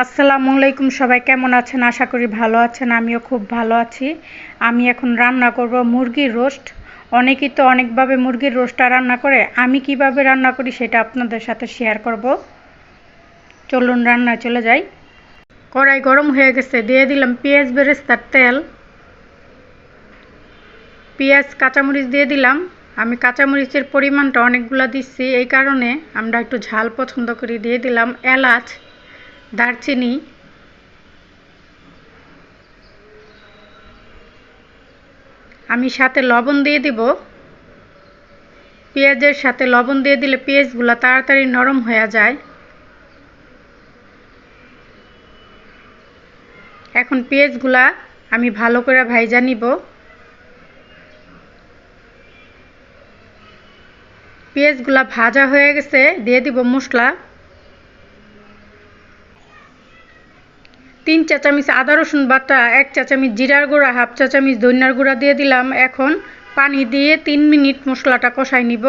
আসসালামু আলাইকুম, সবাই কেমন আছেন? আশা করি ভালো আছেন। আমিও খুব ভালো আছি। আমি এখন রান্না করব মুরগির রোস্ট। অনেকেই তো অনেকভাবে মুরগির রোস্টটা রান্না করে। আমি কিভাবে রান্না করি সেটা আপনাদের সাথে শেয়ার করব। চলুন রান্নায় চলে যাই। কড়াই গরম হয়ে গেছে, দিয়ে দিলাম পেঁয়াজ বেরেস্তার তেল। পেঁয়াজ কাঁচামরিচ দিয়ে দিলাম। আমি কাঁচামরিচের পরিমাণটা অনেকগুলো দিচ্ছি, এই কারণে আমরা একটু ঝাল পছন্দ করি। দিয়ে দিলাম এলাচ, দারচিনি, আমি সাথে লবণ দিয়ে দিব। পেঁয়াজের সাথে লবণ দিয়ে দিলে পেঁয়াজগুলো তাড়াতাড়ি নরম হয়ে যায়। এখন পেঁয়াজগুলা আমি ভালো করে ভাইজা নিব। পেঁয়াজগুলা ভাজা হয়ে গেছে, দিয়ে দিব মশলা। 3 চা চামচ আদা রসুন বাটা, 1 চা চামচ জিরার গুঁড়া, 1/2 চা চামচ ধনিয়ার গুঁড়া দিয়ে দিলাম। এখন পানি দিয়ে 3 মিনিট মশলাটা কষাই নিব।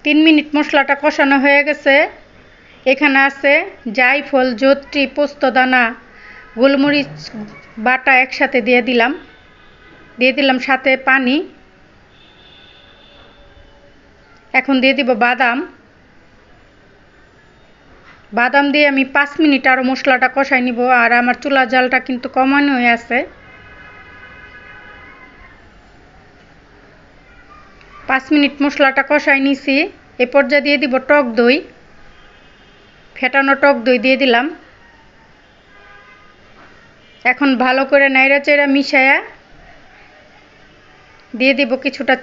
তিন মিনিট মশলাটা কষানো হয়ে গেছে। এখানে আছে জায়ফল, জত্রি, পোস্তদানা, গোলমরিচ বাটা একসাথে দিয়ে দিলাম সাথে পানি। এখন দিয়ে দিব বাদাম দিয়ে আমি 5 মিনিট আরও মশলাটা কষাই নিব। আর আমার চুলার জালটা কিন্তু কমানো হয়ে আছে। 5 মিনিট মশলাটা কষাই নিছি। এ পর্যায়ে দিয়ে দিব টক দই, ফেটানো টক দই দিয়ে দিলাম। এখন ভালো করে নাইড়া চেড়া মিশায়া দিয়ে দিব কিছুটা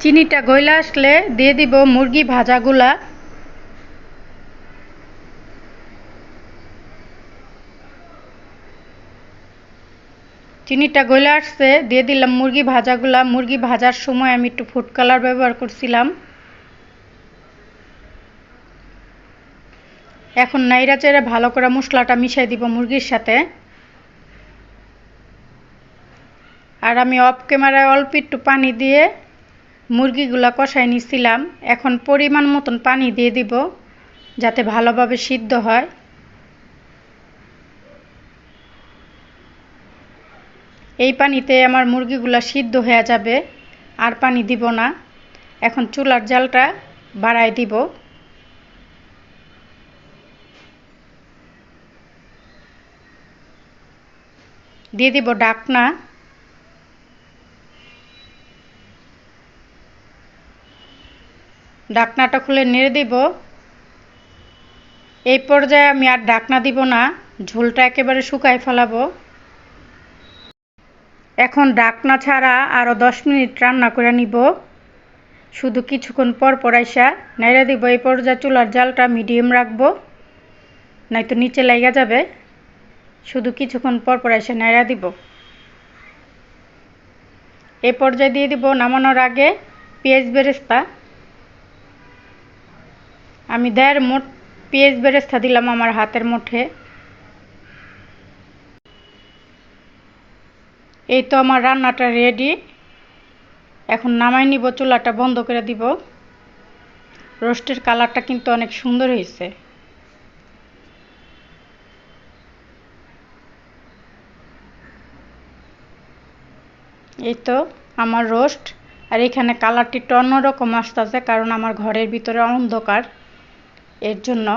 চিনিটা গইলা আসলে দিয়ে দিব মুরগি ভাজাগুলা। চিনিটা গইলা আসছে, দিয়ে দিলাম মুরগি ভাজাগুলা। মুরগি ভাজার সময় আমি একটু ফুড কালার ব্যবহার করছিলাম। এখন নাইড়া চেড়ে ভালো করে মশলাটা মিশাই দিব মুরগির সাথে। আর আমি অফ ক্যামেরায় অল্প একটু পানি দিয়ে মুরগিগুলা কষাই নিছিলাম। এখন পরিমাণ মতন পানি দিয়ে দিব যাতে ভালোভাবে সিদ্ধ হয়। এই পানিতে আমার মুরগিগুলা সিদ্ধ হয়ে যাবে, আর পানি দিব না। এখন চুলার জালটা বাড়াই দিব। দিয়ে দিব ঢাকনা। ঢাকনাটা খুলে নেড়ে দিব। এই পর্যায়ে আমি আর ঢাকনা দিব না, ঝোলটা একেবারে শুকায় ফেলাবো। এখন ঢাকনা ছাড়া আরও 10 মিনিট রান্না করে নিব। শুধু কিছুক্ষণ পর পর আইসা নাইড়া দিব। এই পর্যায়ে চুলার জালটা মিডিয়াম রাখবো, নয়তো নিচে লাগা যাবে। শুধু কিছুক্ষণ পর পর আইসা নাইড়া দিব। এই পর্যায়ে দিয়ে দিব নামানোর আগে পেঁয়াজ বেরেস্তা। আমি 1.5 মুঠ পেঁয়াজ বেরেস্তা দিলাম আমার হাতের মুঠে। এই তো আমার রান্নাটা রেডি। এখন নামাই নিব, চুলাটা বন্ধ করে দিব। রোস্টের কালারটা কিন্তু অনেক সুন্দর হয়েছে। এই তো আমার রোস্ট। আর এখানে কালারটি একটু অন্যরকম আসতেছে, কারণ আমার ঘরের ভিতরে অন্ধকার, এর জন্য।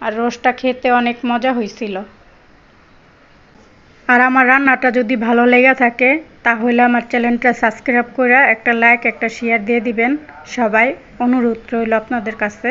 আর রোস্টটা খেতে অনেক মজা হয়েছিল। আর আমার রান্নাটা যদি ভালো লেগে থাকে তাহলে আমার চ্যানেলটা সাবস্ক্রাইব করে একটা লাইক একটা শেয়ার দিয়ে দিবেন। সবাই অনুরোধ রইল আপনাদের কাছে।